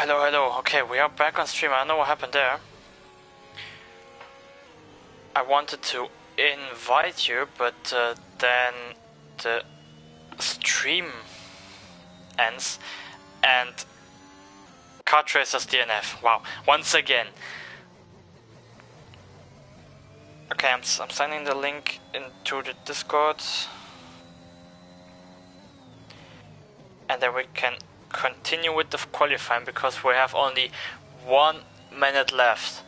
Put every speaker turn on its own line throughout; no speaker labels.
hello. Okay, we are back on stream. I don't know what happened there. I wanted to invite you, but then the stream ends and Car Tracer's DNF. Wow, once again. Okay, I'm sending the link into the Discord. And then we can continue with the qualifying because we have only 1 minute left.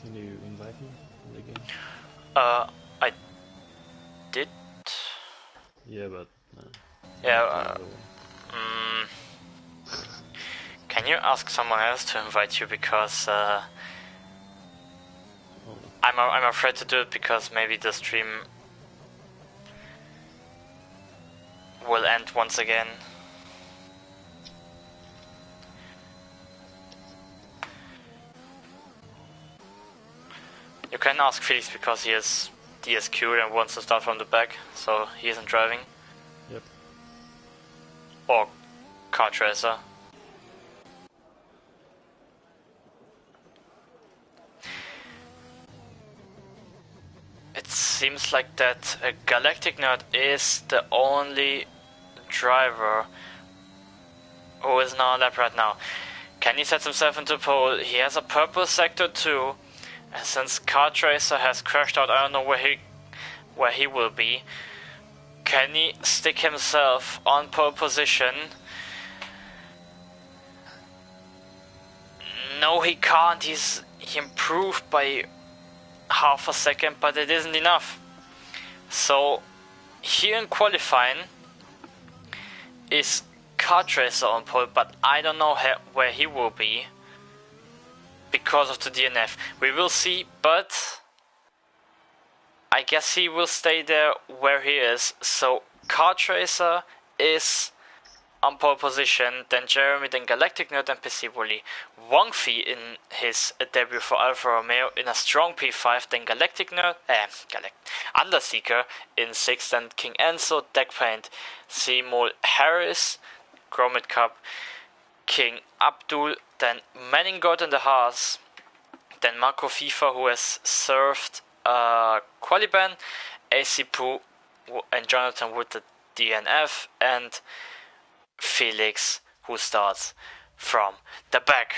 Can you invite me in the game?
I did.
Yeah, but
yeah. Can you ask someone else to invite you because I'm afraid to do it because maybe the stream will end once again. You can ask Felix because he is DSQ and wants to start from the back, so he isn't driving.
Yep.
Or Car Tracer. It seems like that Galactic Nerd is the only driver who is now on lap right now. Kenny sets himself into pole. He has a purple sector too. And since Car Tracer has crashed out, I don't know where he will be. Can he stick himself on pole position? No, he can't. He improved by half a second, but it isn't enough. So here in qualifying is Car Tracer on pole, but I don't know where he will be because of the DNF. We will see, but I guess he will stay there where he is. So Car Tracer is on pole position, then Jeremy, then Galactic Nerd and PC Wooly. Wongfi in his debut for Alfa Romeo in a strong P5, then Galactic Nerd, Underseeker in 6th, then King Enzo, Deckpaint, Seymour Harris, Gromit Cup, King Abdul, then Manningot in the Haas, then Marco FIFA, who has served Qualiban, AC Poo and Jonathan with the DNF, and Felix, who starts from the back.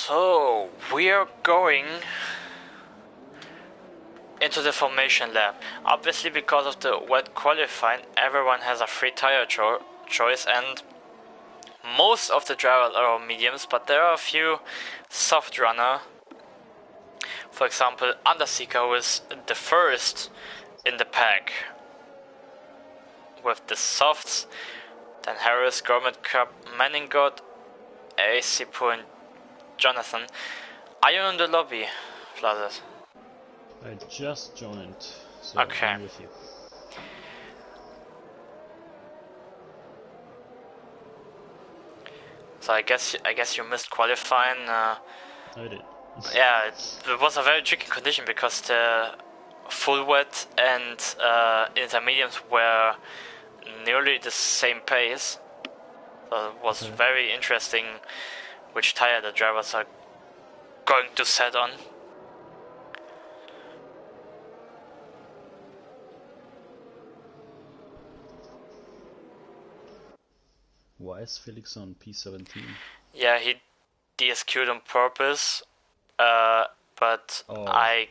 So we are going into the formation lap. Obviously, because of the wet qualifying, everyone has a free tire choice, and most of the drivers are mediums, but there are a few soft runner. For example, Underseeker was the first in the pack with the softs. Then Harris, Gorman Cup, Manningot, AC Poo and Jonathan. Are you in the lobby, Vladas?
I just joined, so
okay.
I'm with you.
So I guess you missed qualifying.
I did.
Yeah, it was a very tricky condition because the full wet and intermediates were nearly the same pace. So it was very interesting which tire the drivers are going to set on.
Why is Felix on P17?
Yeah, he DSQ'd on purpose, but I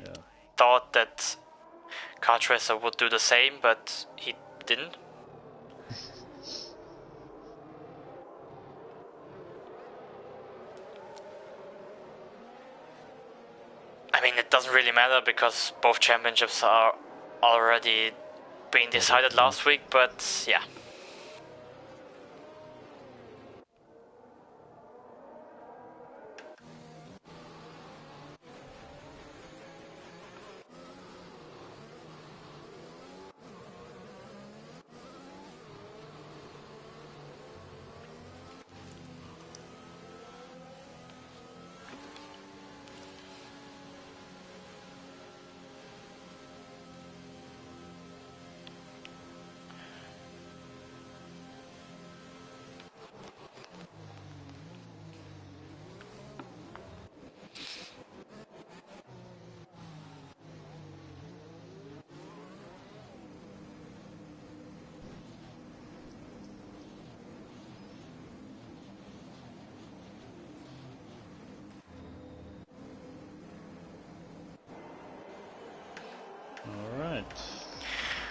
thought that Kart Racer would do the same, but he didn't. I mean, it doesn't really matter because both championships are already being decided last week, but yeah.
Alright.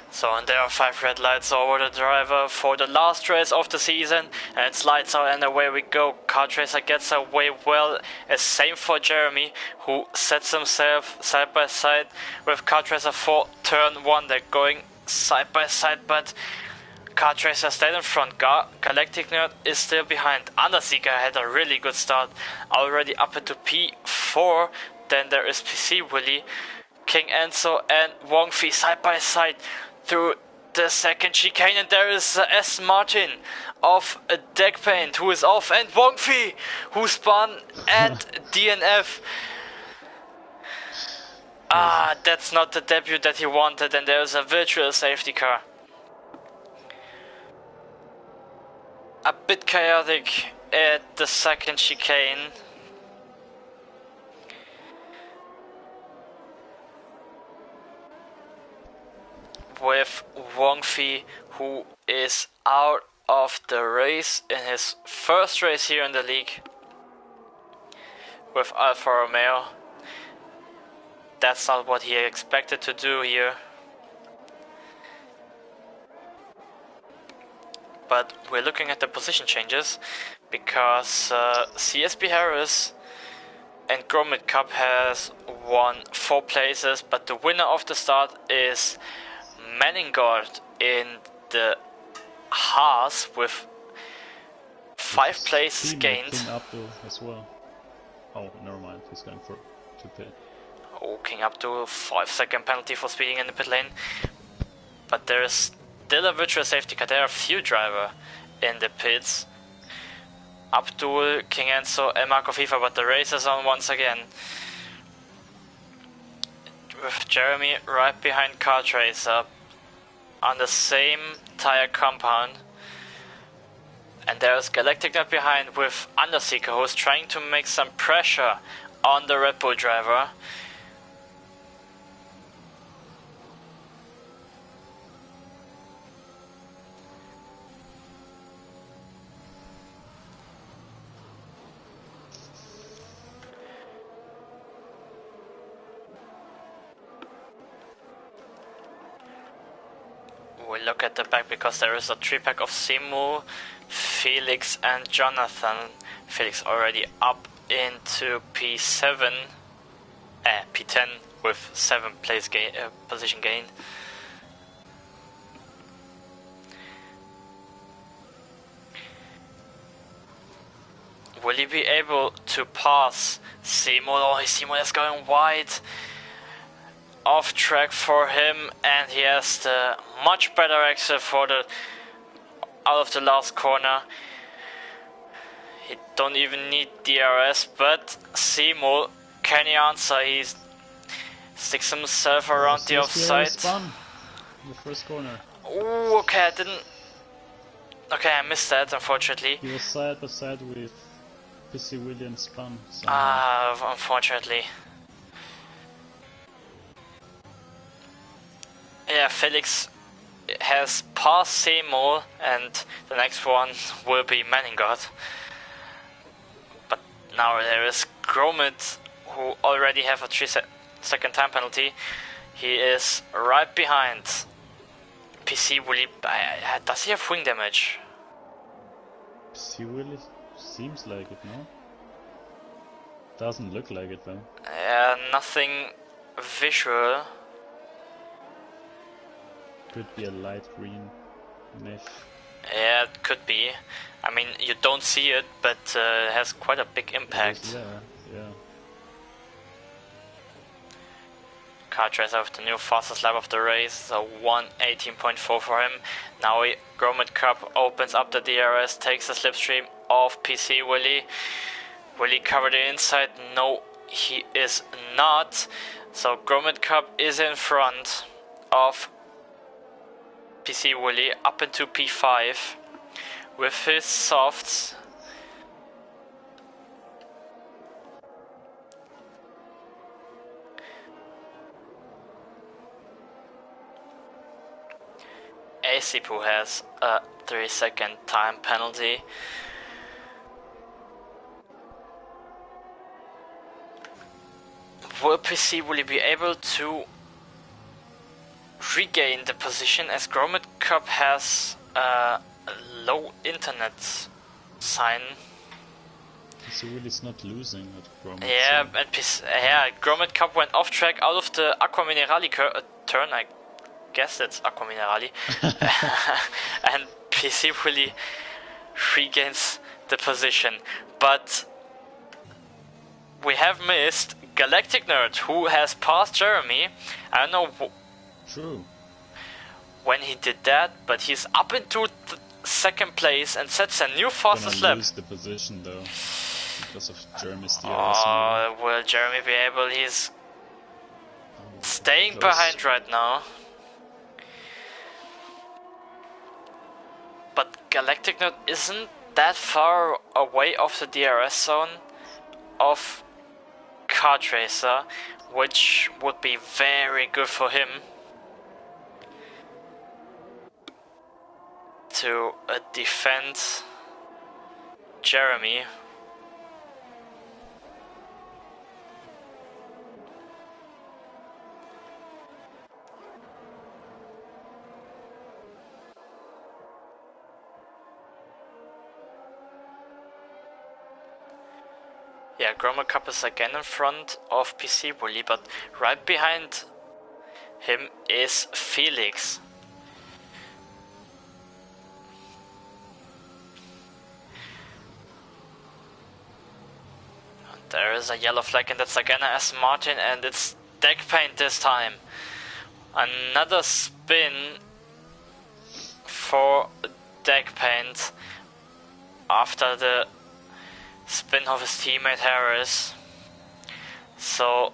So, and there are 5 red lights over the driver for the last race of the season, and it's lights out and away we go. Kart Racer gets away well, same for Jeremy, who sets himself side by side with Kart Racer for turn 1. They're going side by side, but Kart Racer stayed in front. Galactic Nerd is still behind. Underseeker had a really good start, already up into P4. Then there is PC Willy, King Enzo and Wongfi side by side through the second chicane, and there is S. Martin of Deck Paint who is off, and Wongfi who spun at DNF. That's not the debut that he wanted, and there is a virtual safety car. A bit chaotic at the second chicane. With Wongfi, who is out of the race in his first race here in the league with Alfa Romeo. That's not what he expected to do here. But we're looking at the position changes because CSB Harris and Gromit Cup has won 4 places, but the winner of the start is Manningold in the Haas with 5 places gained.
King Abdul as well. Oh, never mind. He's going to pit.
Oh, King Abdul, 5-second penalty for speeding in the pit lane. But there is still a virtual safety car. There are a few drivers in the pits. Abdul, King Enzo and Marco FIFA, but the race is on once again. With Jeremy right behind Kart Racer on the same tire compound, and there's Galactic Nut behind with Underseeker, who's trying to make some pressure on the Red Bull driver. We look at the back because there is a 3-pack of Simu, Felix and Jonathan. Felix already up into P7, P10 with 7 place gain, position gain. Will he be able to pass Simu? Oh, Simu is going wide. Off track for him, and he has the much better exit for the out of the last corner. He don't even need DRS, but Seymour, can he answer? He sticks himself around the offside.
Spun in the first corner.
Ooh, okay, I didn't... Okay, I missed that, unfortunately.
He was side by side with PC Williams spun.
Unfortunately. Yeah, Felix has passed Seymour, and the next one will be Manninghausen. But now there is Gromit, who already have a 3-second time penalty. He is right behind PC Willy. Does he have wing damage?
PC Willy seems like it, no? Doesn't look like it though.
Nothing visual.
Could be a light green mesh.
Yeah, it could be. I mean, you don't see it, but it has quite a big impact.
Yeah.
Kartracer with the new fastest lap of the race, so 1:18.4 for him. Now Gromit Cup opens up the DRS, takes the slipstream of PC Willy. Will he cover the inside? No, he is not. So Gromit Cup is in front of PC Willy up into P5 with his softs. Asipu has a 3-second time penalty. Will PC will he be able to regain the position, as Gromit Cup has a low internet sign?
PC Willy's not losing at Gromit.
Yeah,
so.
and Gromit Cup went off track out of the Aqua Minerali turn. I guess it's Aqua Minerali. And PC Willy regains the position. But we have missed Galactic Nerd, who has passed Jeremy. I don't know
True.
when he did that, but he's up into second place and sets a new fastest lap.
Lose the position though, because of Jeremy's DRS.
Will Jeremy be able? He's staying
close.
behind right now. But Galactic Nerd isn't that far away off the DRS zone of Kartracer, which would be very good for him to defend Jeremy. Yeah, Gromit Cup is again in front of PC Willy, but right behind him is Felix. And there is a yellow flag, and that's again S. Martin, and it's deck paint this time. Another spin for deck paint after the spin of his teammate Harris. So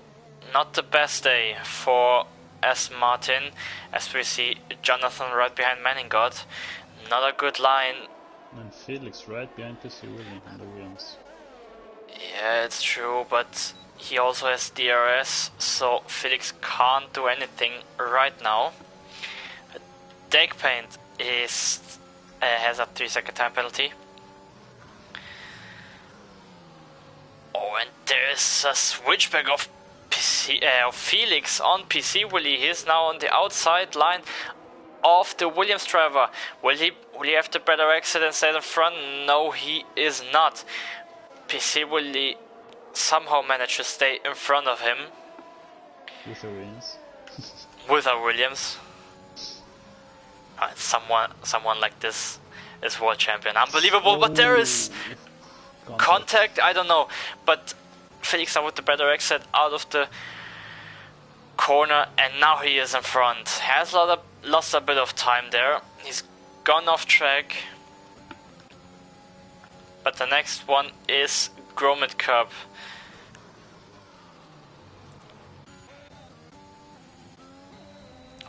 not the best day for S. Martin, as we see Jonathan right behind Manninghausen. Not a good line.
And Felix right behind PC Willy on the wheels.
Yeah, it's true, but he also has DRS, so Felix can't do anything right now. Deck paint has a 3-second time penalty. Oh, and there's a switchback of Felix on PC Willy. He's now on the outside line of the Williams driver. Will he have the better exit and stay in front? No, he is not. PC Willy somehow managed to stay in front of him.
With a Williams.
With a Williams. Someone like this is world champion. Unbelievable, but there is contact, I don't know, but Felix with the better exit out of the corner, and now he is in front. Has lost a bit of time there. He's gone off track, but the next one is Gromit Cup.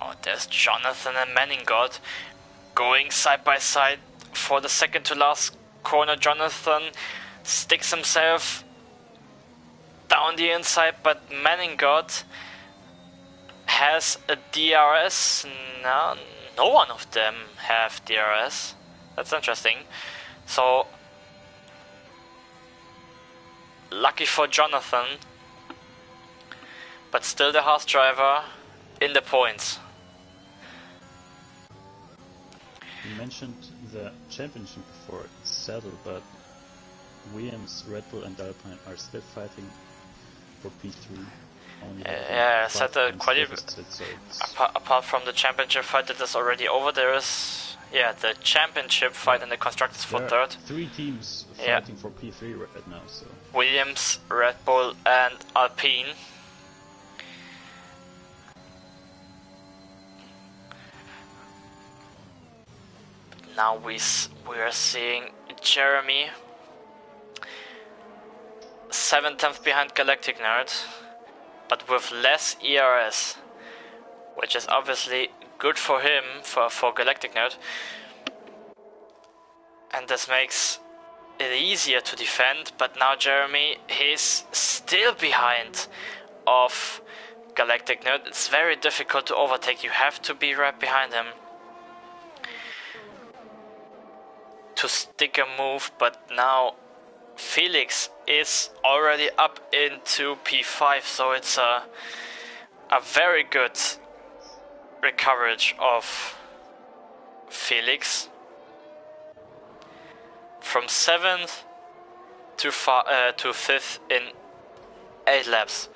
Oh, there's Jonathan and Manningot going side by side for the second to last corner. Jonathan sticks himself down the inside, but Manningot has a DRS. No one of them have DRS. That's interesting. So, lucky for Jonathan, but still the Haas driver in the points.
You mentioned the championship before, it's settled, but Williams, Red Bull and Alpine are still fighting for P3.
Yeah, I said that quite apart from the championship fight that is already over, there is the championship fight in the constructors for third.
3 teams fighting for P3 right now. So
Williams, Red Bull and Alpine. Now we are seeing Jeremy 7/10 behind Galactic Nerd, but with less ERS, which is obviously good for him, for Galactic Nerd, and this makes it easier to defend. But now Jeremy is still behind of Galactic Nerd. It's very difficult to overtake. You have to be right behind him to stick a move, but now Felix is already up into P5, so it's a very good recovery of Felix from 7th to 5th in 8 laps.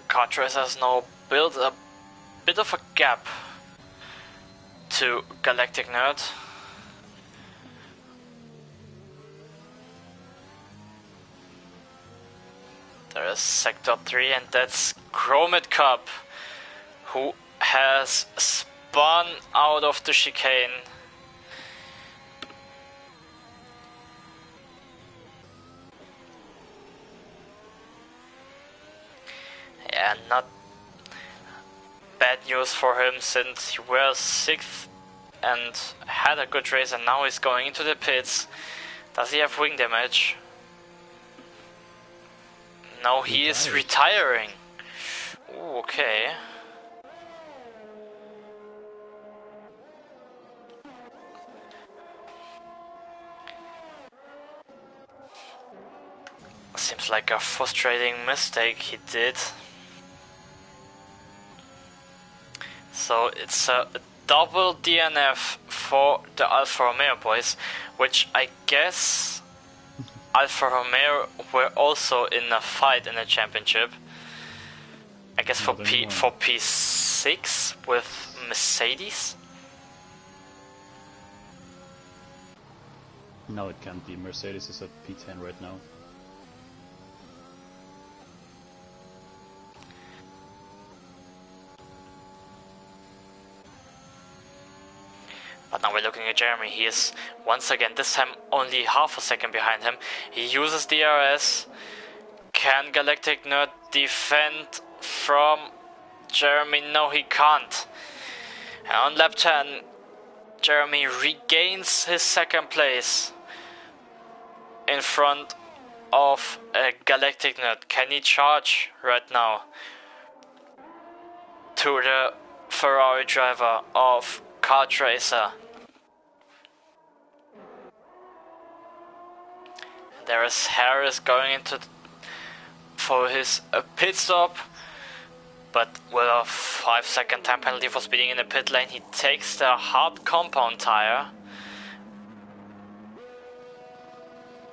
Kart has now built a bit of a gap to Galactic Nerd. There is Sector 3, and that's Gromit Cup, who has spun out of the chicane. Yeah, not bad news for him, since he was 6th and had a good race, and now he's going into the pits. Does he have wing damage? No, he is retiring. Ooh, okay. Seems like a frustrating mistake he did. So it's a double DNF for the Alfa Romeo boys, which I guess Alfa Romeo were also in a fight in the championship. I guess for P6 with Mercedes.
No, it can't be. Mercedes is at P10 right now.
But now we're looking at Jeremy. He is once again, this time only half a second behind him. He uses DRS. Can Galactic Nerd defend from Jeremy? No, he can't. And on lap 10, Jeremy regains his second place in front of a Galactic Nerd. Can he charge right now to the Ferrari driver of Kart Racer? There is Harris going into for his pit stop, but with a 5-second time penalty for speeding in the pit lane, he takes the hard compound tire.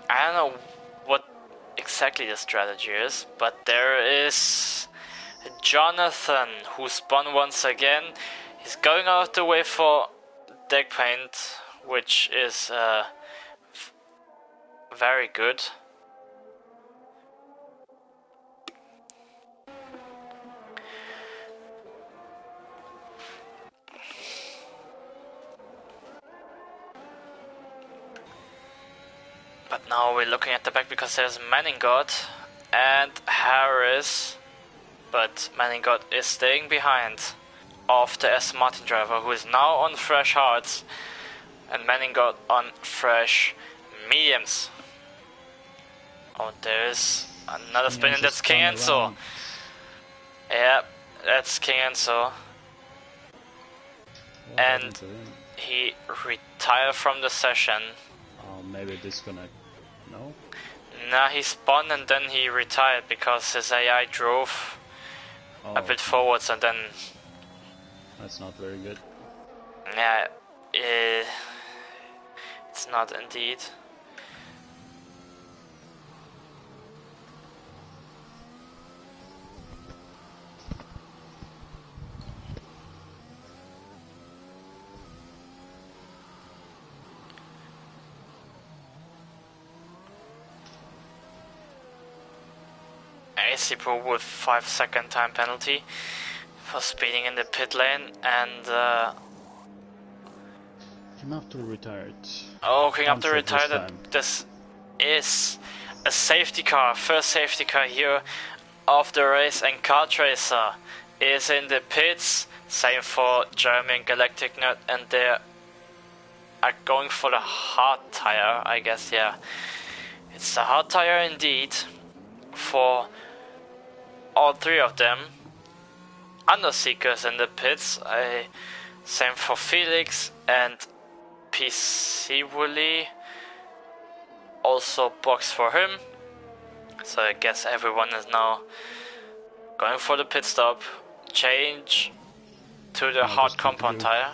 I don't know what exactly the strategy is, but there is Jonathan, who spun once again. He's going out of the way for deck paint. which is very good. But now we're looking at the back because there's Manningot and Harris, but Manningot is staying behind of the Aston Martin driver, who is now on fresh hards and Manningot on fresh mediums. Oh, there's another spin, and that's King Enzo. Yeah, that's King Enzo. And he retired from the session.
Oh, maybe disconnect. No?
Nah, he spun and then he retired because his AI drove a bit forwards, and then...
That's not very good.
Yeah, it's not indeed. AC Pro with 5-second time penalty for speeding in the pit lane, and
Kinaptor retired.
oh, Kinaptor retired, and this is a safety car, first safety car here of the race, and Kart Racer is in the pits, same for Jeremy and Galactic Nerd, and they are going for the hard tire, I guess. Yeah, it's the hard tire indeed for all three of them. Underseekers in the pits, same for Felix, and PC Wooly also box for him. So I guess everyone is now going for the pit stop, change to the hard compound tire.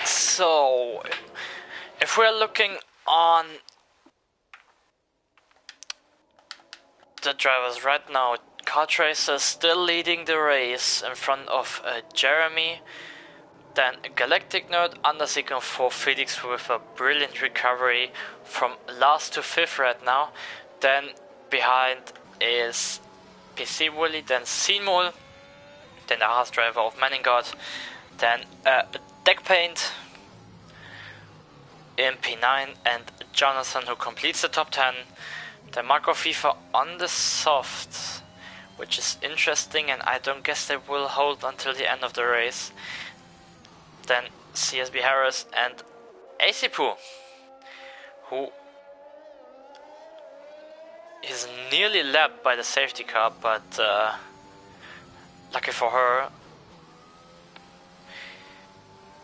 So, if we're looking on the drivers right now, Kart Racer still leading the race in front of Jeremy, then Galactic Nerd underseeking for Felix with a brilliant recovery from last to fifth right now. Then behind is PC Wooly, then Seymour, then the Haas driver of Manningot, then Deck Paint in P9, and Jonathan, who completes the top 10. Then Marco FIFA on the soft, which is interesting, and I don't guess they will hold until the end of the race. Then CSB Harris and AC Poo, who is nearly lapped by the safety car, but lucky for her,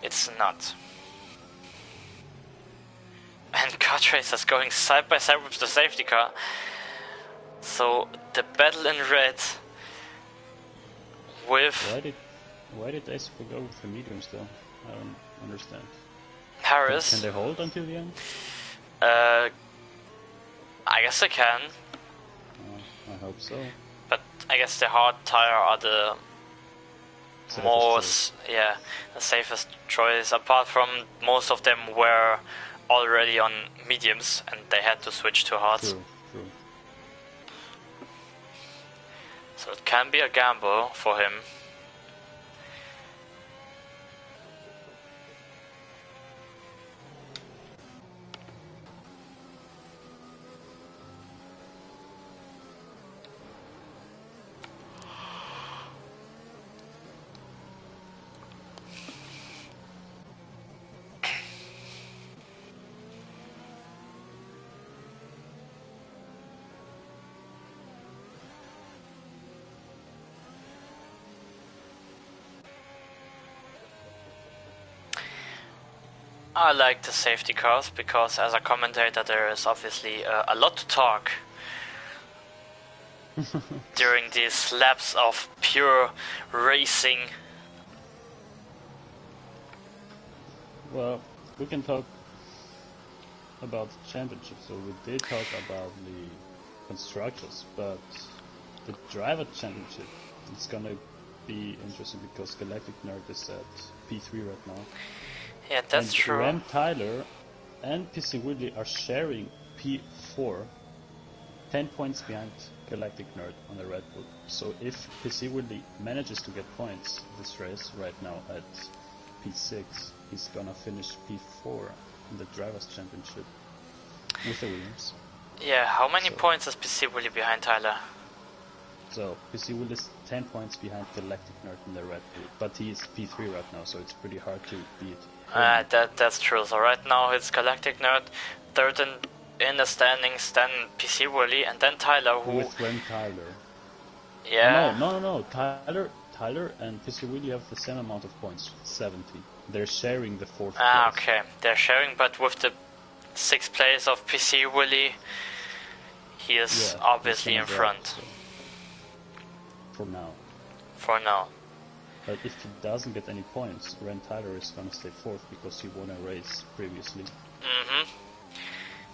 it's not. And Kart Racer's going side by side with the safety car. So the battle in red with...
Why did Ace4 go with the mediums though? I don't understand.
Harris.
Can they hold until the end?
I guess they can.
I hope so.
But I guess the hard tire are the the safest choice. Apart from most of them were already on mediums and they had to switch to hards.
True.
So it can be a gamble for him. I like the safety cars because as a commentator there is obviously a lot to talk during these laps of pure racing.
Well, we can talk about the championship. So we did talk about the constructors, but the driver championship, it's gonna be interesting because Galactic Nerd is at P3 right now.
Yeah, that's
and
true.
Ram Tyler and PC Willie are sharing P4, 10 points behind Galactic Nerd on the Red Bull. So if PC Willie manages to get points this race right now at P6, he's gonna finish P4 in the Drivers' Championship with the Williams.
Yeah, how many points is PC Willie behind Tyler?
So PC Willie is 10 points behind Galactic Nerd in the Red Bull, but he is P3 right now, so it's pretty hard to beat.
That's true. So right now it's Galactic Nerd, third in the standings, then PC Willie, and then Tyler, who...
With Ren Tyler.
Yeah.
No. Tyler and PC Willie have the same amount of points, 70. They're sharing the 4th place.
Okay. They're sharing, but with the 6th place of PC Willie, he is obviously in front.
So. For now. But if he doesn't get any points, Ren Tyler is gonna stay 4th because he won a race previously.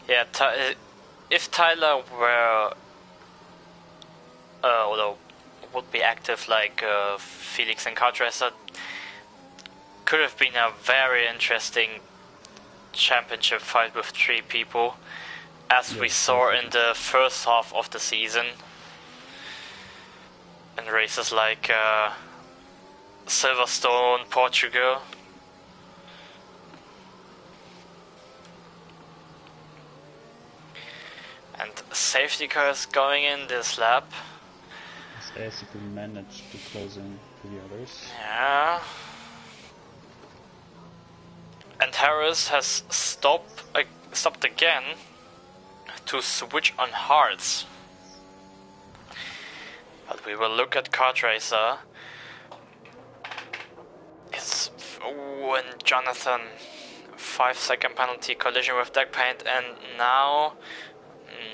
Yeah, if Tyler were... although would be active like Felix and Kartracer, could have been a very interesting championship fight with 3 people, as we saw in the first half of the season. In races like Silverstone, Portugal. And safety cars going in this lap.
As if we manage to close in to the others.
Yeah. And Harris has stopped again to switch on hards. But we will look at Kartracer. It's when Jonathan 5-second penalty, collision with deck paint, and now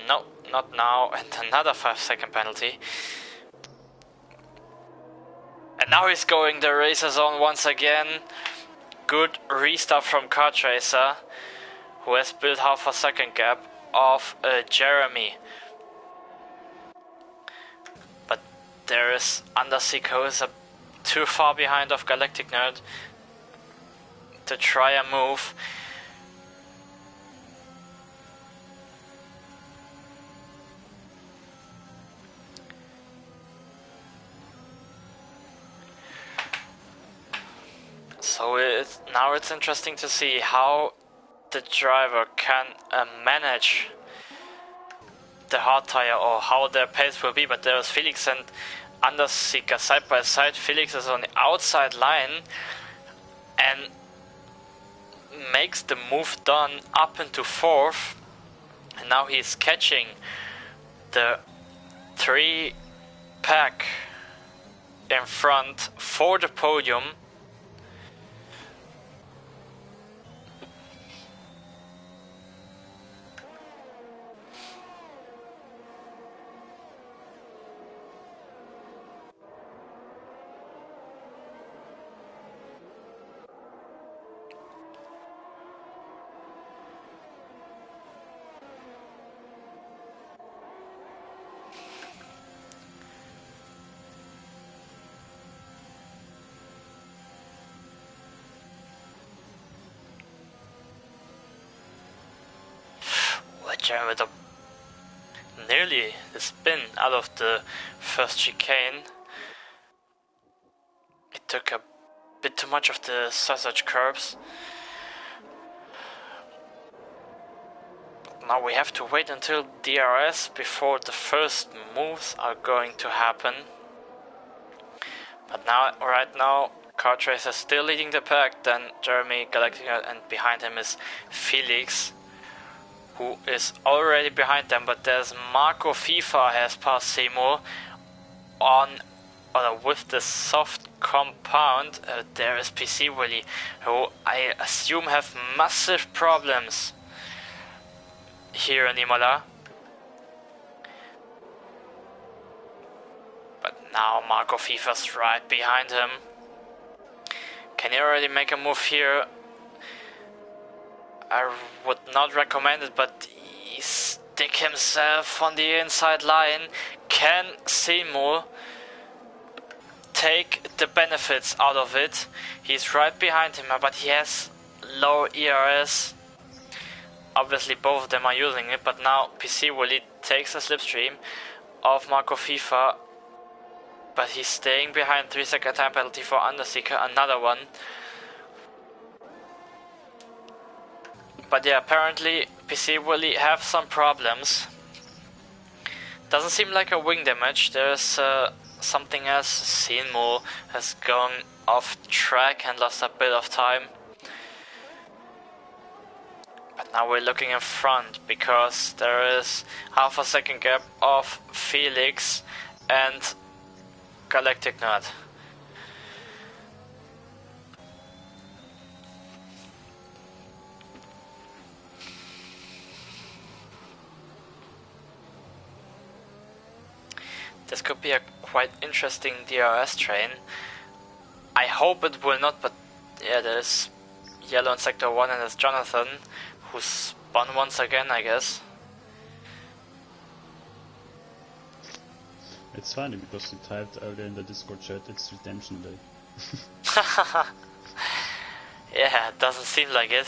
no, not now, and another 5-second penalty. And now he's going the racer zone once again. Good restart from Kartracer, who has built half a second gap of Jeremy. But there is Undersea, who is too far behind of Galactic Nerd to try a move. So now it's interesting to see how the driver can manage the hard tire or how their pace will be. But there's Felix and Underseeker side by side. Felix is on the outside line and makes the move done up into 4th. And now he's catching the 3-pack in front for the podium. With nearly the spin out of the first chicane. It took a bit too much of the sausage curbs. But now we have to wait until DRS before the first moves are going to happen. But now, right now, Kartracer is still leading the pack, then Jeremy, Galactica, and behind him is Felix, who is already behind them, but there's Marco FIFA has passed Seymour on with the soft compound, there is PC Willy, who I assume have massive problems here in Imola. But now Marco FIFA's right behind him. Can he already make a move here? I would not recommend it, but he stick himself on the inside line. Can Seymour take the benefits out of it? He's right behind him, but he has low ERS. Obviously both of them are using it, but now PC Willy takes a slipstream of Marco FIFA, but he's staying behind. 3-second time penalty for Underseeker, another one. But yeah, apparently PC Willy have some problems. Doesn't seem like a wing damage. There's something else. Seymour has gone off track and lost a bit of time. But now we're looking in front because there is half a second gap of Felix and Galactic Nerd. This could be a quite interesting DRS train. I hope it will not, but yeah, there's yellow in sector 1 and there's Jonathan, who's spun once again, I guess.
It's funny because you typed earlier in the Discord chat, it's redemption day.
Yeah, it doesn't seem like it.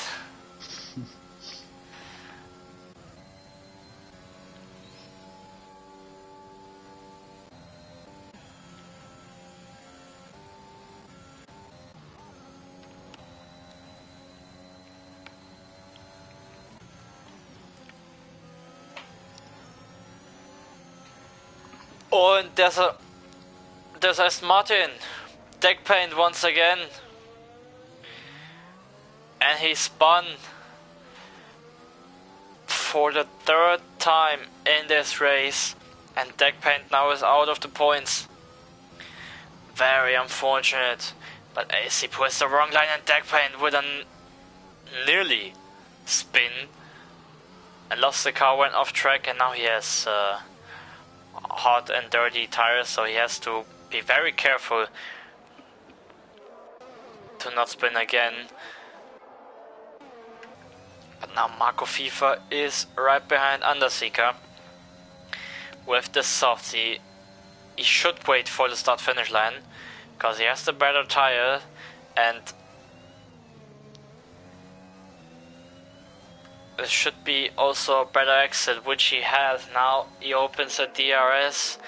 Oh, and there's Aston Martin. Deck paint once again. And he spun for the third time in this race. And deck paint now is out of the points. Very unfortunate. But AC pushed the wrong line and deck paint with a nearly spin. And lost the car, went off track, and now he has hot and dirty tires, so he has to be very careful to not spin again. But now Marco FIFA is right behind Underseeker with the soft. He should wait for the start finish line because he has the better tire, and there should be also a better exit, which he has. Now he opens a DRS.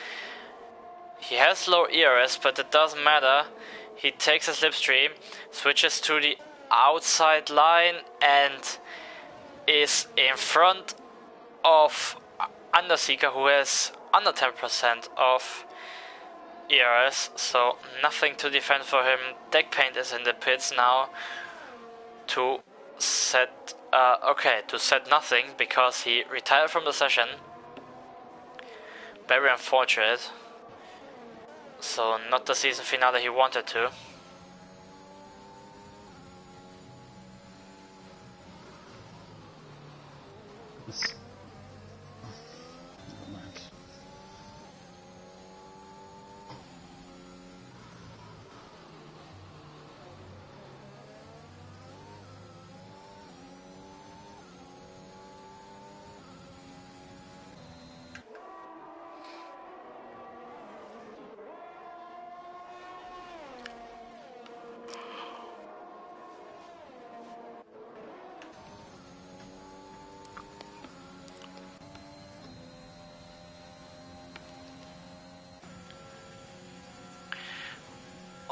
He has low ERS, but it doesn't matter. He takes a slipstream, switches to the outside line, and is in front of Underseeker, who has under 10% of ERS, so nothing to defend for him. Deck paint is in the pits now to set nothing because he retired from the session. Very unfortunate. So not the season finale he wanted to.
Never mind.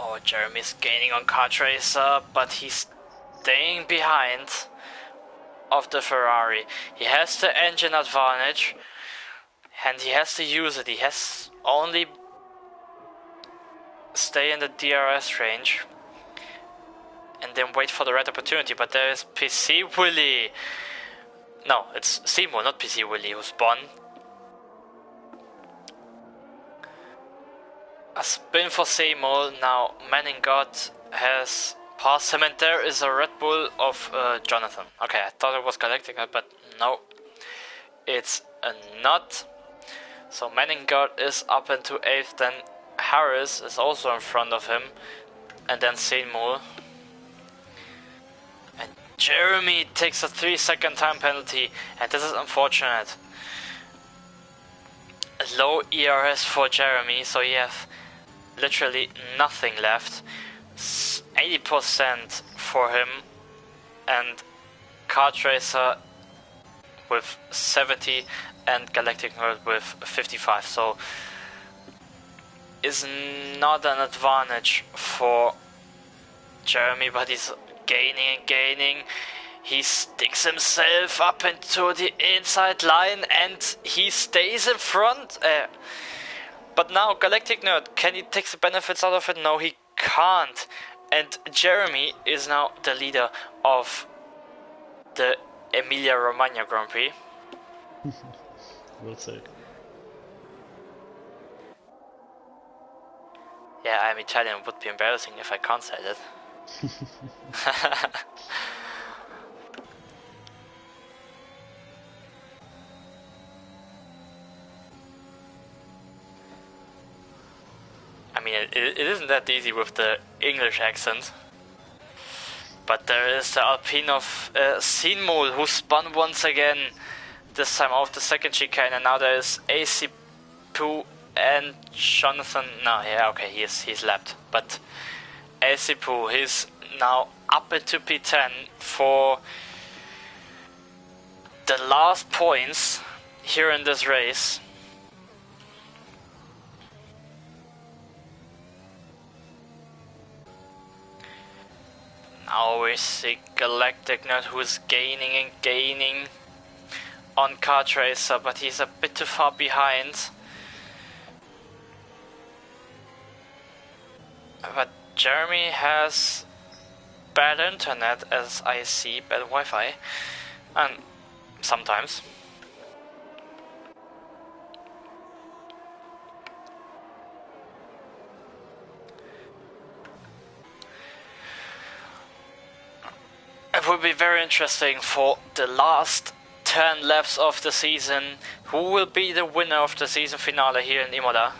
Oh, Jeremy's gaining on Kart Racer, but he's staying behind of the Ferrari. He has the engine advantage and he has to use it. He has only stay in the DRS range and then wait for the right opportunity. But there is PC Willy. No, it's Seymour, not PC Willy, who spun. A spin for Seymour. Now Manningot has passed him, and there is a Red Bull of Jonathan. Okay, I thought it was Galactica, but no, it's not. So Manningot is up into 8th, then Harris is also in front of him, and then Seymour. And Jeremy takes a 3-second time penalty, and this is unfortunate. A low ERS for Jeremy, so he has literally nothing left. 80% for him, and Kart Racer with 70 and Galactic Nerd with 55, so is not an advantage for Jeremy, but he's gaining and gaining. He sticks himself up into the inside line and he stays in front. But now Galactic Nerd, can he take the benefits out of it? No, he can't. And Jeremy is now the leader of the Emilia-Romagna Grand Prix.
We'll see.
Yeah, I'm Italian. It would be embarrassing if I can't say that. I mean, it isn't that easy with the English accent. But there is the Alpine of Seymour, who spun once again, this time off the second chicane, and now there is AC Poo and Jonathan. No, yeah, okay, he's lapped. But AC Poo, he's now up into P10 for the last points here in this race. Now we see Galactic Nerd, who is gaining and gaining on Kart Racer, but he's a bit too far behind. But Jeremy has bad internet, as I see, bad Wi-Fi, and sometimes. It will be very interesting for the last 10 laps of the season. Who will be the winner of the season finale here in Imola?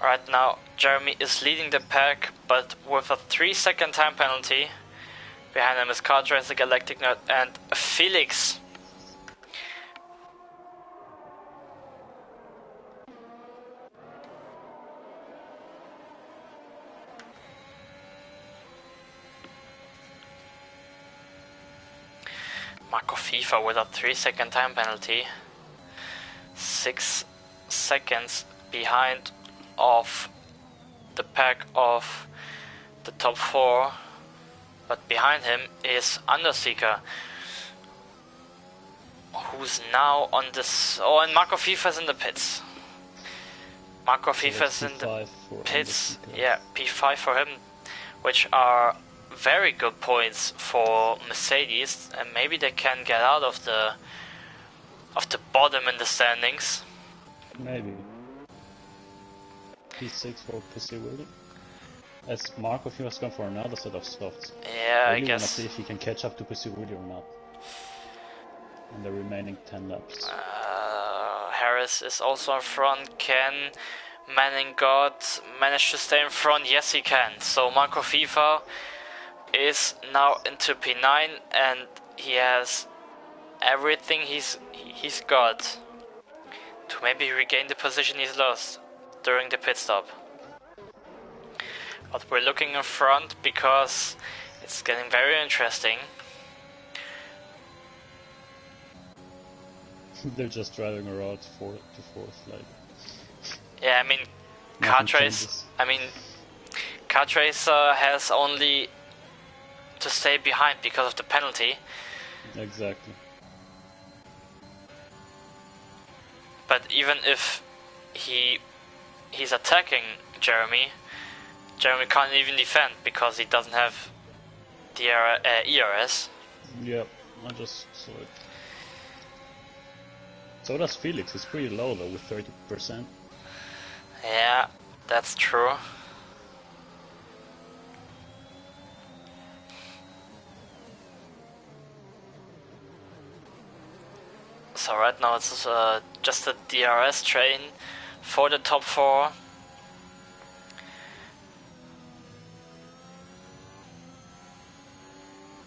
Right now, Jeremy is leading the pack, but with a 3-second time penalty. Behind him is Kart Racer, Galactic Nerd, and Felix. Marco FIFA with a 3-second time penalty. 6 seconds behind of the pack of the top 4. But behind him is Underseeker, who's now on this. Oh, and Marco FIFA's in the pits. Marco FIFA's in the pits. Yeah, P5 for him, which are very good points for Mercedes, and maybe they can get out of the bottom in the standings.
Maybe. P6 for PC Willie. As Marco FIFA's gone for another set of softs.
Yeah, I guess.
Wanna see if he can catch up to PC Willie or not. In the remaining 10 laps.
Harris is also in front. Can Manningot manage to stay in front? Yes, he can. So Marco FIFA is now into P9, and he has everything he's got to maybe regain the position he's lost during the pit stop. But we're looking in front because it's getting very interesting.
They're just driving around 4th to 4th, like.
Yeah, I mean, Kart Racer has only to stay behind because of the penalty.
Exactly.
But even if he's attacking Jeremy can't even defend because he doesn't have the ERS.
Yep, I just saw it. So does Felix. It's pretty low though, with 30%.
Yeah, that's true. So right now it's just a DRS train for the top 4.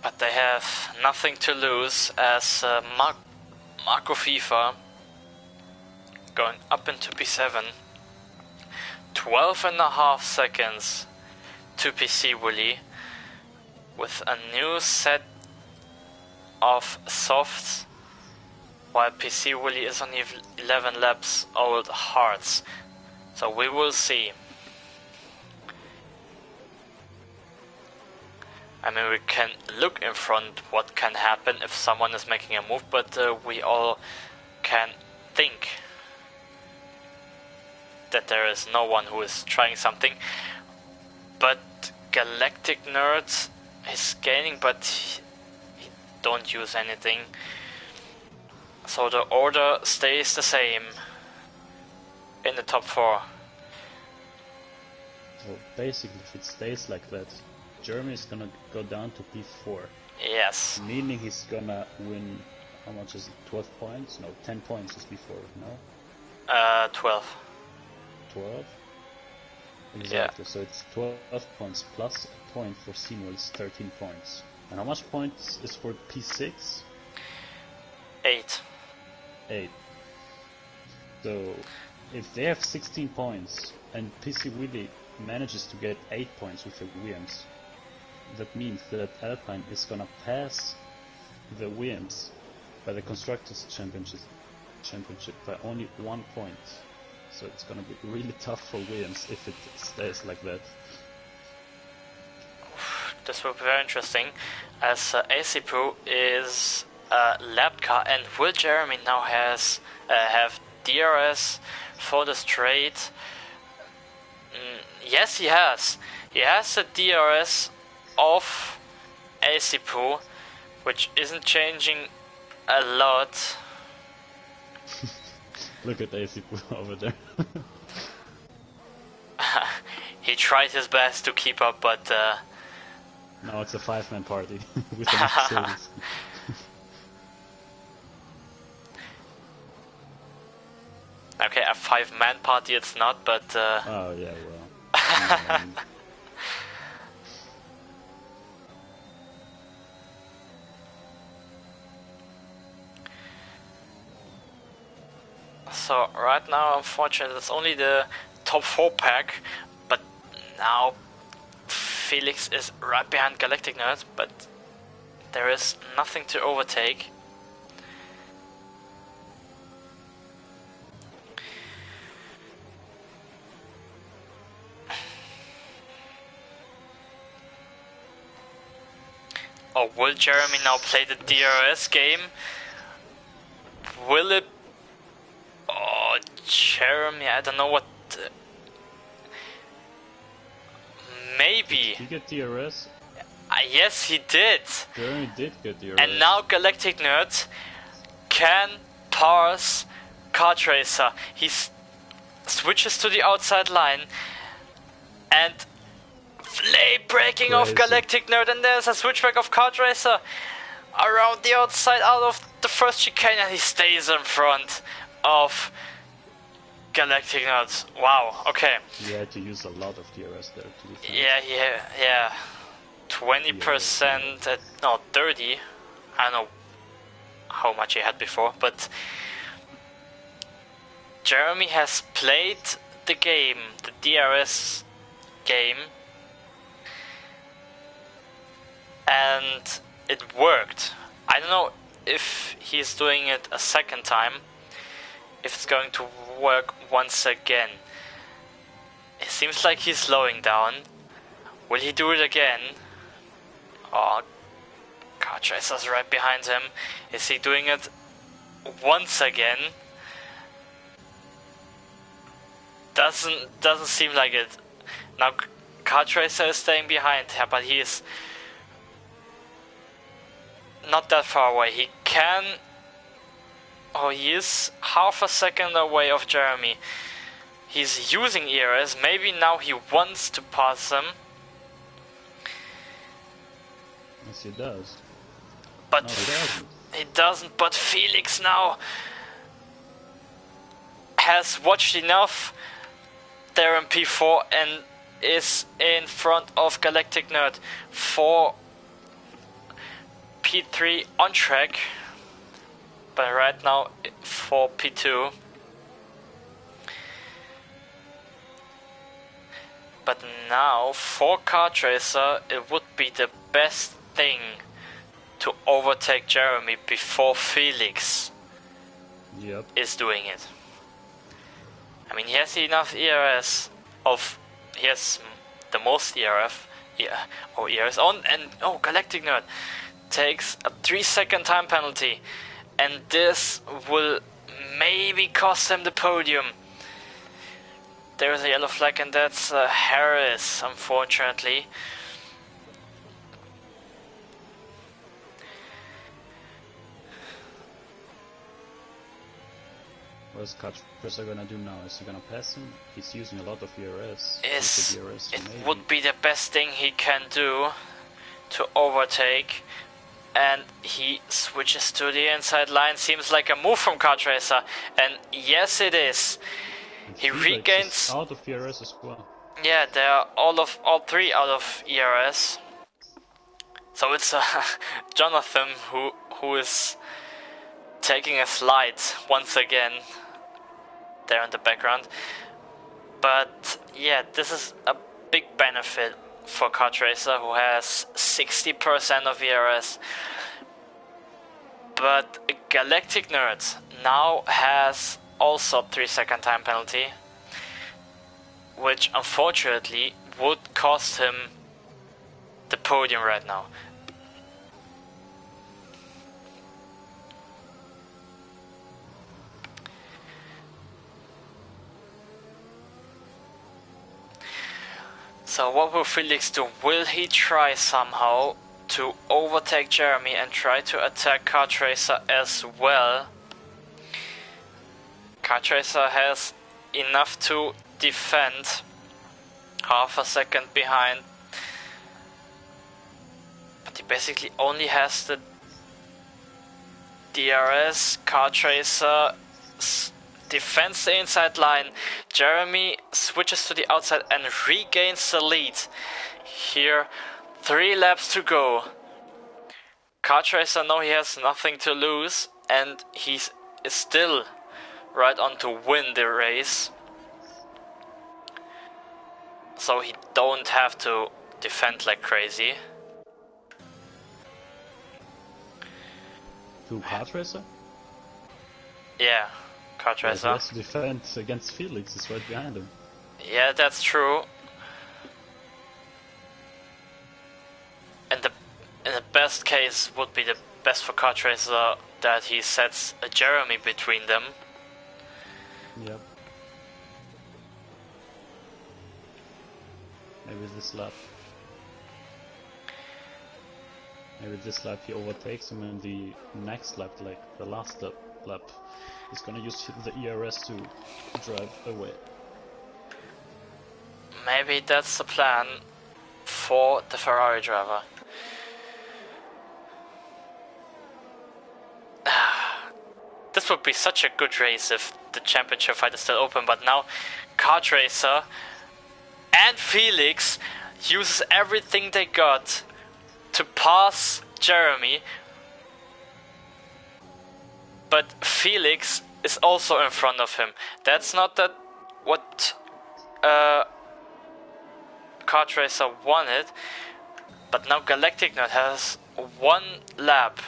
But they have nothing to lose as Marco FIFA going up into P7. 12.5 seconds to PC Willy with a new set of softs, while PC Willy is on 11 laps old hards. So we will see. I mean, we can look in front what can happen if someone is making a move, but we all can think that there is no one who is trying something. But Galactic Nerd is gaining, but he don't use anything. So the order stays the same in the top 4.
So basically, if it stays like that, Jeremy is gonna go down to P4.
Yes.
Meaning he's gonna win, how much is it, 12 points? No, 10 points is before, no?
12.
12? Exactly,
Yeah.
so it's 12 points plus a point for Seymour is 13 points. And how much points is for P6?
8.
8. So, if they have 16 points and PC Willy manages to get 8 points with the Williams, that means that Alpine is gonna pass the Williams by the Constructors' Championship by only 1 point. So it's gonna be really tough for Williams if it stays like that.
This will be very interesting, as AC Pro is a lap car, and will Jeremy now have DRS for the straight? Yes, he has. He has a DRS of AC Pro, which isn't changing a lot.
Look at AC over there.
He tried his best to keep up, but
now it's a 5-man party with the Mercedes.
Okay, a 5-man party it's not, but
oh yeah, well.
So right now, unfortunately, it's only the top 4 pack, but now Felix is right behind Galactic Nerd, but there is nothing to overtake. Oh, will Jeremy now play the DRS game? Will it? Oh, Jeremy, I don't know what. Maybe.
Did he get DRS?
Yes, he did.
Jeremy did get DRS.
And now Galactic Nerd can pass Kart Racer. He switches to the outside line and flame breaking off Galactic Nerd, and there's a switchback of Kart Racer around the outside out of the first chicane, and he stays in front of Galactic Nerd. Wow, okay.
He had to use a lot of DRS there to be
fair. Yeah. 20% at, no, 30. I don't know how much he had before, but Jeremy has played the game, the DRS game, and it worked. I don't know if he's doing it a second time, if it's going to work once again. It seems like he's slowing down. Will he do it again? Oh, Kart Racer's right behind him. Is he doing it once again? Doesn't seem like it. Now Kart Racer is staying behind, but he is not that far away. He can. Oh, he is half a second away of Jeremy. He's using ERS. Maybe now he wants to pass him.
Yes, he does.
But
No, he doesn't.
he doesn't. But Felix now has watched enough there in P4 and is in front of Galactic Nerd for P3 on track. But right now for P2. But now for Kart Racer it would be the best thing to overtake Jeremy before Felix is doing it. I mean, he has enough ERS he has the most ERS on, and Galactic Nerd takes a 3-second time penalty, and this will maybe cost him the podium. There's a yellow flag, and that's Harris, unfortunately.
What is Katra gonna do now? Is he gonna pass him? He's using a lot of ERS.
It would be the best thing he can do to overtake. And he switches to the inside line. Seems like a move from Kart Racer. And yes, it is. He regains
out of ERS as well.
Yeah, they are all three out of ERS. So it's Jonathan who is taking a slide once again there in the background. But yeah, this is a big benefit for Kart Racer, who has 60% of ERS. But Galactic Nerd now has also 3-second time penalty, which unfortunately would cost him the podium right now. So what will Felix do? Will he try somehow to overtake Jeremy and try to attack Kart Racer as well? Kart Racer has enough to defend, half a second behind, but he basically only has the DRS. Kart Racer defends the inside line. Jeremy switches to the outside and regains the lead. Here, 3 laps to go. Kart Racer now he has nothing to lose, and he is still right on to win the race. So he don't have to defend like crazy.
To Kart Racer?
Yeah, Kart Racer.
He has to defend against Felix, is right behind him.
Yeah, that's true. And in the best case would be the best for Kart Racer that he sets a Jeremy between them.
Yep. Maybe this lap. Maybe this lap he overtakes him, and the next lap, like the last lap, he's gonna use the ERS to drive away.
Maybe that's the plan for the Ferrari driver. This would be such a good race if the championship fight is still open, but now Kart Racer and Felix uses everything they got to pass Jeremy, but Felix is also in front of him. That's not what Kart Racer wanted, but now Galactic Nerd has 1 lap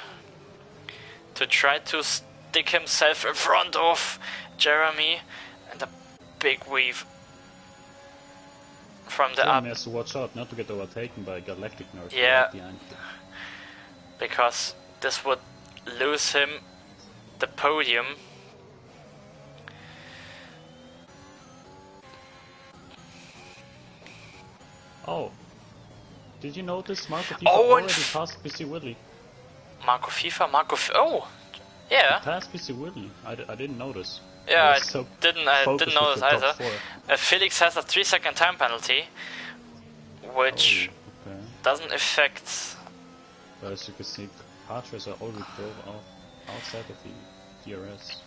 to try to stick himself in front of Jeremy, and a big weave from the up.
He has to watch out not to get overtaken by Galactic Nerd.
Yeah,
right behind him.
Because this would lose him the podium.
Oh, did you notice Marco FIFA
Oh,
already passed PC Willy?
Marco FIFA, oh, yeah.
He passed PC Willy. I didn't notice.
Yeah,
was so
I
focused
didn't
with
notice
the top
either.
four.
Felix has a 3-second time penalty, which
Okay.
doesn't affect.
But as you can see, Carters are already drove outside of the DRS.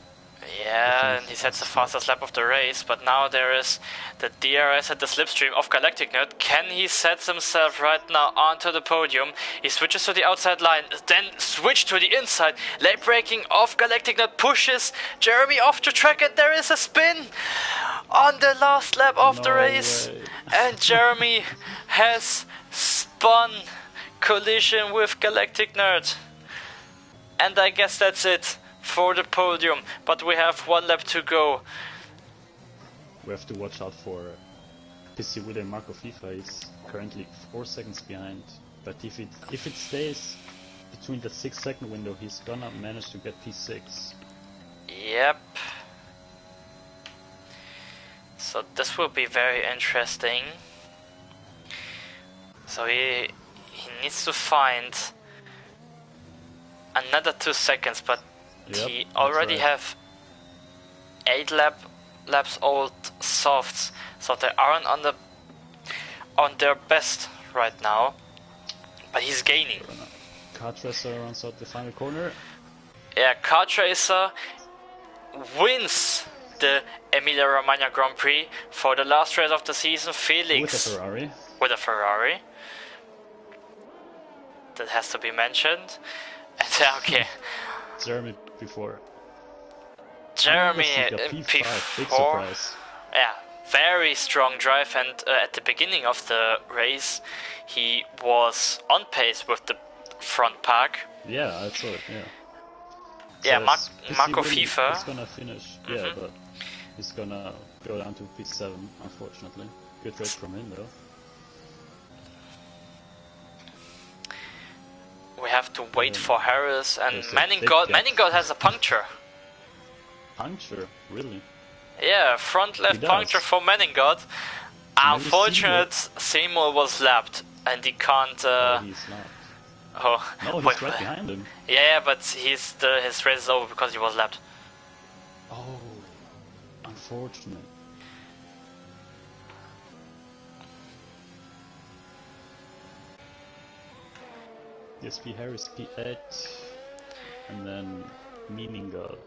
Yeah, and he sets the fastest lap of the race, but now there is the DRS at the slipstream of Galactic Nerd. Can he set himself right now onto the podium? He switches to the outside line, then switch to the inside. Late braking of Galactic Nerd pushes Jeremy off the track, and there is a spin on the last lap of the race. And Jeremy has spun collision with Galactic Nerd. And I guess that's it for the podium, but we have 1 lap to go.
We have to watch out for PC William Marco FIFA. He's currently 4 seconds behind, but if it stays between the 6-second window, he's gonna manage to get P6.
Yep. So this will be very interesting. So he needs to find another 2 seconds, but he already have 8 laps old softs, so they aren't on their best right now. But he's gaining.
Kartracer runs out the final corner.
Yeah, Kartracer wins the Emilia-Romagna Grand Prix for the last race of the season. Felix
with a Ferrari.
With a Ferrari. That has to be mentioned. Okay.
Jeremy before.
Jeremy
P5, big surprise.
Yeah, very strong drive, and at the beginning of the race he was on pace with the front pack.
Yeah, I saw it, yeah.
Yeah,
So
Marco FIFA
is gonna finish, yeah, but he's gonna go down to P7, unfortunately. Good race from him though.
We have to wait for Harris, and Manningold has a puncture.
Puncture? Really?
Yeah, front left puncture for Manningold. Unfortunate, Seymour was lapped, and he can't...
he's not.
Oh,
no, he's right behind him.
Yeah, but his race is over because he was lapped.
Oh, unfortunate. Yes, P. Harris P8, and then Meaninga.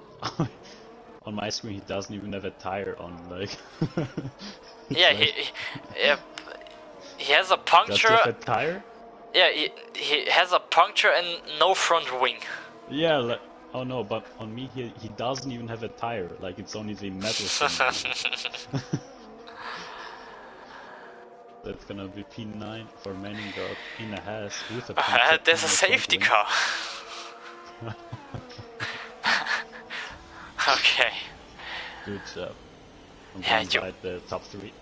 On my screen, he doesn't even have a tire on. Like,
yeah, he has a puncture.
Does he have a tire?
Yeah, he has a puncture and no front wing.
Yeah, like, oh no, but on me, he doesn't even have a tire. Like, it's only the metal thing. That's gonna be P9 for Manningold in a Haas with a puncture.
There's a safety car. Okay.
Good job.
Yeah,
invite the top 3.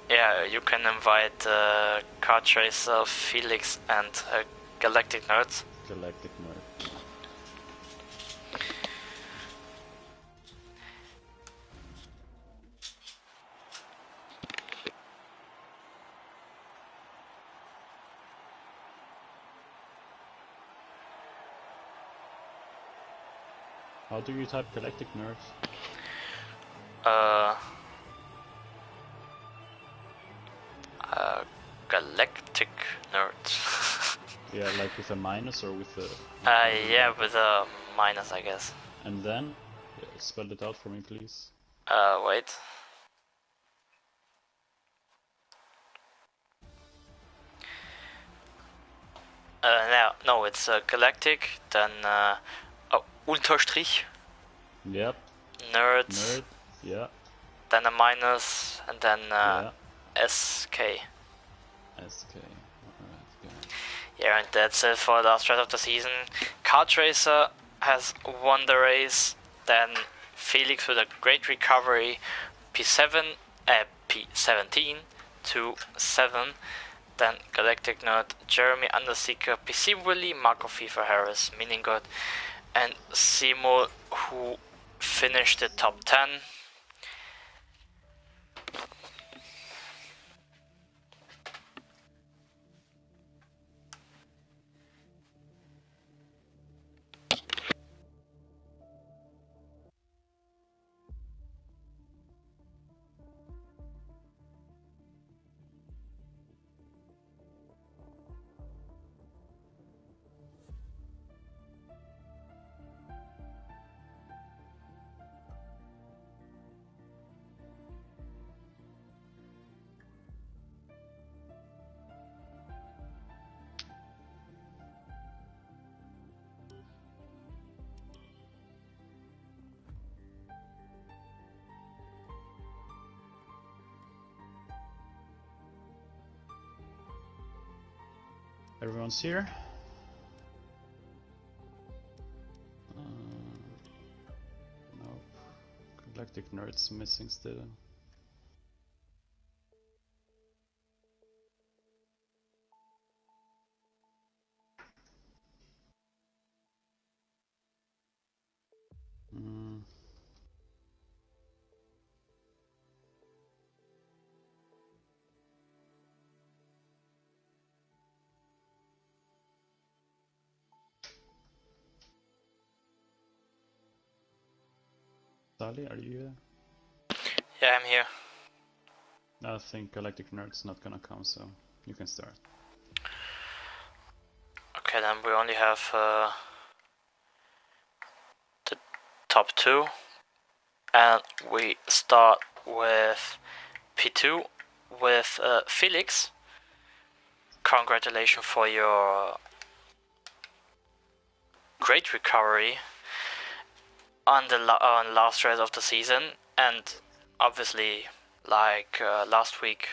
Yeah, you can invite Kartracer, Felix, and Galactic Nerd.
Galactic Nerd. How do you type Galactic Nerd?
Galactic Nerd.
Yeah, like with a minus or with a...
yeah, with a minus, I guess.
And then? Yeah, spell it out for me, please.
Wait. No, it's Galactic, then Unterstrich.
Yep.
Nerd.
Yeah.
Then a minus, and then SK.
SK. Alright, good.
Yeah, and that's it for the last race of the season. Kartracer has won the race, then Felix with a great recovery, P17 to 7. Then Galactic Nerd, Jeremy Underseeker, PC Willy, Marco FIFA Harris, Meaningold, and Seymour, who finished the top 10.
Everyone's here. Nope. Galactic Nerd's missing still. Sally, are you here?
Yeah, I'm here.
I think Galactic Nerd's not gonna come, so you can start.
Okay, then we only have the top two, and we start with P2 with Felix. Congratulations for your great recovery on the last race of the season, and obviously, like last week,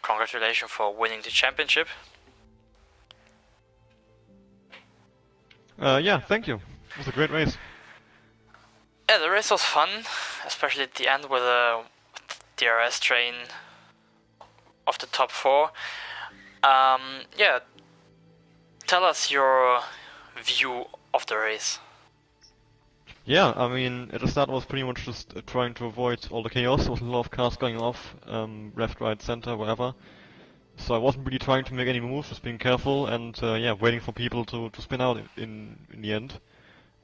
congratulations for winning the championship.
Yeah, thank you. It was a great race.
Yeah, the race was fun, especially at the end with the DRS train of the top four. Yeah, tell us your view of the race.
Yeah, I mean, at the start I was pretty much just trying to avoid all the chaos. There was a lot of cars going off, left, right, center, wherever. So I wasn't really trying to make any moves, just being careful and yeah, waiting for people to spin out in the end.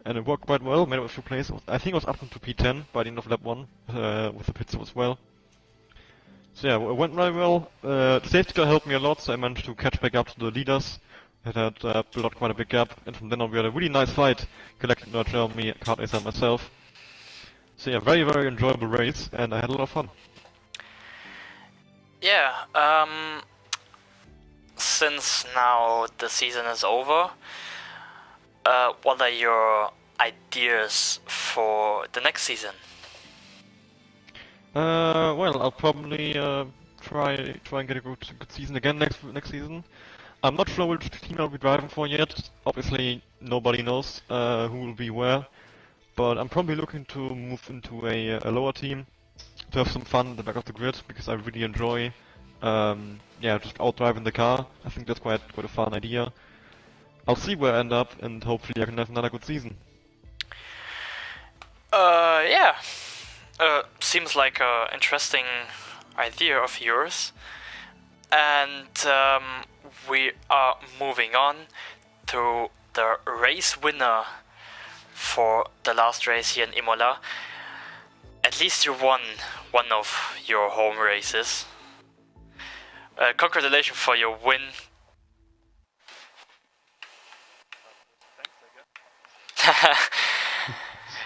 And it worked quite well, made it a few places. I think I was up to P10 by the end of lap 1, with the pit stop as well. So yeah, it went very well. The safety car helped me a lot, so I managed to catch back up to the leaders. It had built up quite a big gap, and from then on we had a really nice fight, collecting me, Kart Acer, and myself. So yeah, very, very enjoyable race, and I had a lot of fun.
Yeah, since now the season is over, what are your ideas for the next season?
Well, I'll probably try and get a good season again next season. I'm not sure which team I'll be driving for yet. Obviously, nobody knows who will be where. But I'm probably looking to move into a lower team to have some fun at the back of the grid because I really enjoy, yeah, just out driving the car. I think that's quite a fun idea. I'll see where I end up, and hopefully I can have another good season.
Yeah, seems like a interesting idea of yours, and we are moving on to the race winner for the last race here in Imola. At least you won one of your home races. Congratulations for your win.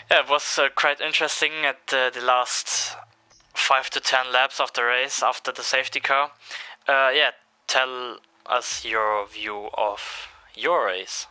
Yeah, it was quite interesting at the last 5 to 10 laps of the race after the safety car. Yeah, tell us your view of your race.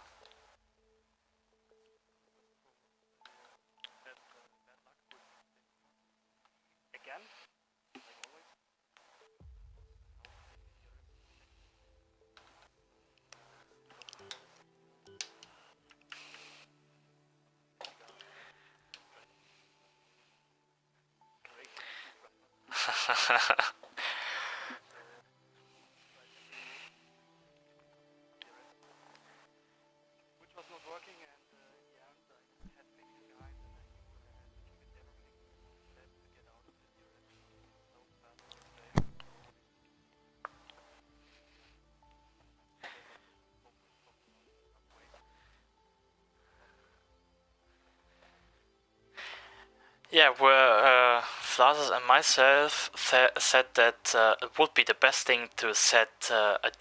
Yeah, where Flashes and myself said that it would be the best thing to set a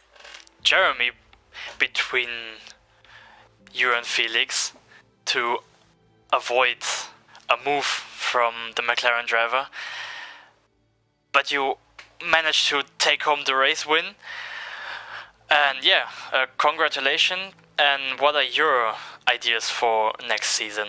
Jeremy between you and Felix to avoid a move from the McLaren driver. But you managed to take home the race win. And yeah, congratulations. And what are your ideas for next season?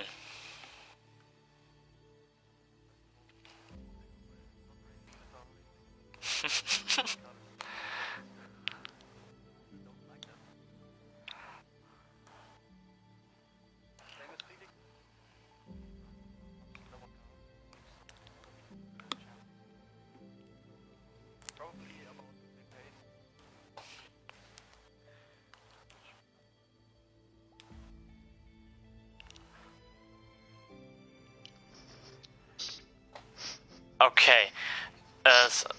Okay.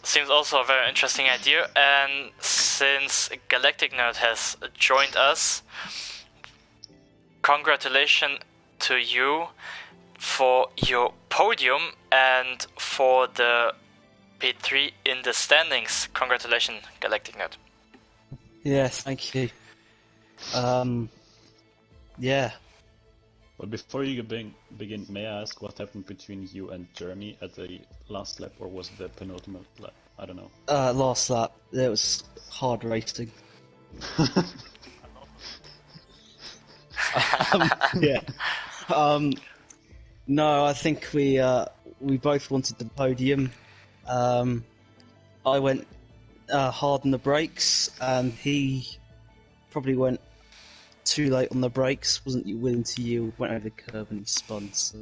Seems also a very interesting idea, and since Galactic Nerd has joined us, congratulations to you for your podium and for the P3 in the standings. Congratulations, Galactic Nerd.
Yeah, thank you. Yeah.
Well, before you begin, may I ask what happened between you and Jeremy at the last lap, or was it the penultimate lap? I don't know.
Last lap, it was hard racing. Yeah. No, I think we both wanted the podium. I went hard on the brakes, and he probably went too late on the brakes. Wasn't willing to yield. Went over the curb and he spun. So,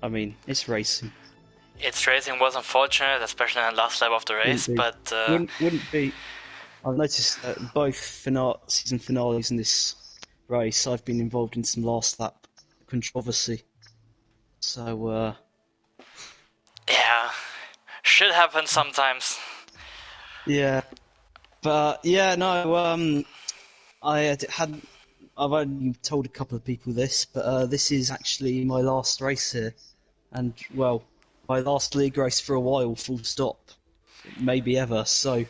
I mean, it's racing.
It's racing was unfortunate, especially in the last lap of the race, but
wouldn't be. I've noticed that both season finales in this race, I've been involved in some last lap controversy. So,
yeah, should happen sometimes.
Yeah, but yeah, no. I've only told a couple of people this, but this is actually my last race here, and well, my last league race for a while. Full stop. Maybe ever. So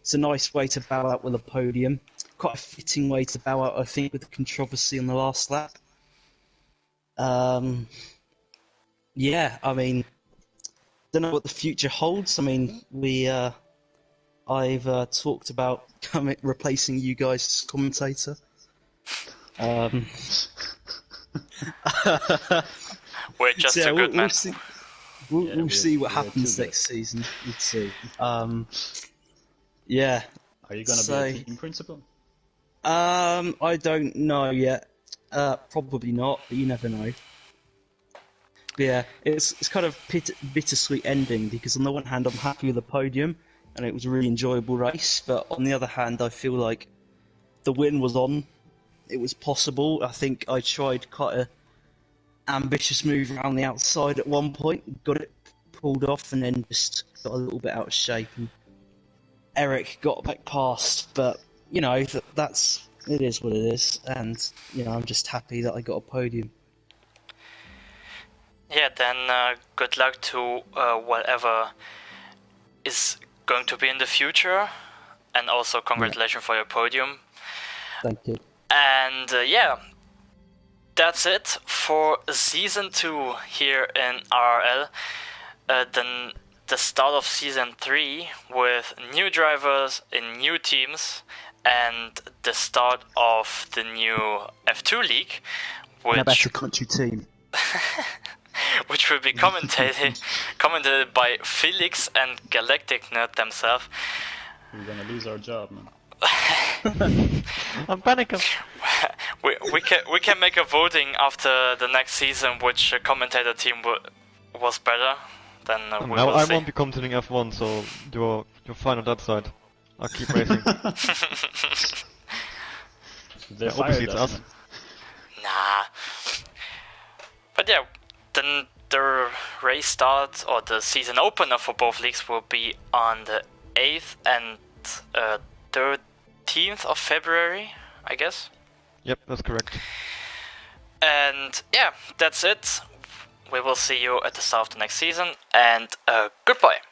it's a nice way to bow out with a podium. Quite a fitting way to bow out, I think, with the controversy on the last lap. Yeah, I mean, don't know what the future holds. I mean, I've talked about replacing you guys as commentator.
We're just
so
a good man.
We'll see what happens next season. We'll see. Yeah.
Are you gonna be a team principal?
I don't know yet. Probably not, but you never know. But yeah, it's kind of bittersweet ending, because on the one hand I'm happy with the podium and it was a really enjoyable race, but on the other hand I feel like the win was on. It was possible. I think I tried quite a ambitious move around the outside at one point, got it pulled off, and then just got a little bit out of shape, and Eric got back past. But you know, it is what it is, and you know, I'm just happy that I got a podium.
Yeah, then good luck to whatever is going to be in the future, and also congratulations for your podium.
Thank you.
And yeah, that's it for season 2 here in RRL. Then the start of season 3 with new drivers in new teams, and the start of the new F2 league,
and a better country team.
which will be commented by Felix and Galactic Nerd themselves.
We're gonna lose our job, man.
I'm panicking.
We can make a voting after the next season which commentator team was better. Then we will
I
see.
won't be commentating F1, so you're fine on that side. I'll keep racing.
Obviously
it's us.
Nah. But yeah, then the race start, or the season opener for both leagues, will be on the 8th and 13th of February, I guess.
Yep, that's correct.
And yeah, that's it. We will see you at the start of the next season, and goodbye.